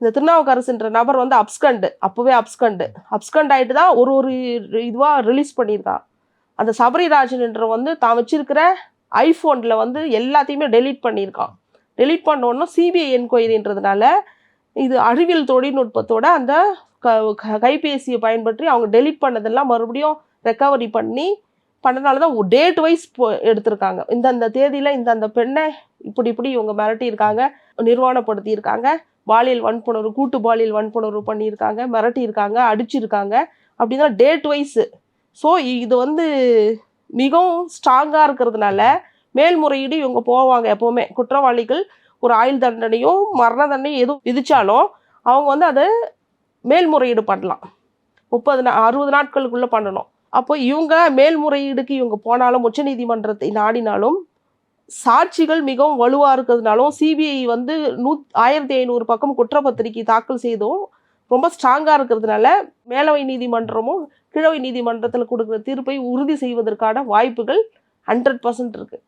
இந்த திருநாவுக்கரசுன்ற நபர் வந்து அப்போவே அப்ஸ்கண்ட் ஆகிட்டு தான் ஒரு இதுவாக ரிலீஸ் பண்ணியிருக்கான். அந்த சபரிராஜன்ன்ற வந்து தான் வச்சிருக்கிற ஐஃபோனில் வந்து எல்லாத்தையுமே டெலீட் பண்ணியிருக்கான். டெலீட் பண்ணோன்னா சிபிஐ என்கொயரின்றதுனால இது அறிவியல் தொழில்நுட்பத்தோட அந்த கைபேசியை பயன்படுத்தி அவங்க டெலீட் பண்ணதெல்லாம் மறுபடியும் ரெக்கவரி பண்ணனால தான் டேட் வைஸ் எடுத்திருக்காங்க. இந்தந்த தேதியில் இந்தந்த பெண்ணை இப்படி இவங்க மிரட்டியிருக்காங்க, நிர்வாணப்படுத்தியிருக்காங்க, பாலியல் வன்புணர்வு, கூட்டு பாலியல் வன்புணர்வு பண்ணியிருக்காங்க, மிரட்டியிருக்காங்க, அடிச்சிருக்காங்க அப்படின்னா டேட் வைஸு. ஸோ இது வந்து மிகவும் ஸ்ட்ராங்காக இருக்கிறதுனால மேல்முறையீடு இவங்க போவாங்க. எப்போவுமே குற்றவாளிகள் ஒரு ஆயுள் தண்டனையோ மரண தண்டனையும் எதுவும் விதித்தாலும் அவங்க வந்து அதை மேல்முறையீடு பண்ணலாம். 60 நாட்களுக்குள்ளே பண்ணணும். அப்போ இவங்க மேல்முறையீடுக்கு இவங்க போனாலும் உச்சநீதிமன்றத்தை நாடினாலும் சாட்சிகள் மிகவும் வலுவாக இருக்கிறதுனாலும் சிபிஐ வந்து 1500 பக்கம் குற்றப்பத்திரிகை தாக்கல் செய்தும் ரொம்ப ஸ்ட்ராங்காக இருக்கிறதுனால மேலவை நீதிமன்றமும் கீழவை நீதிமன்றத்தில் கொடுக்குற தீர்ப்பை உறுதி செய்வதற்கான வாய்ப்புகள் 100% இருக்குது.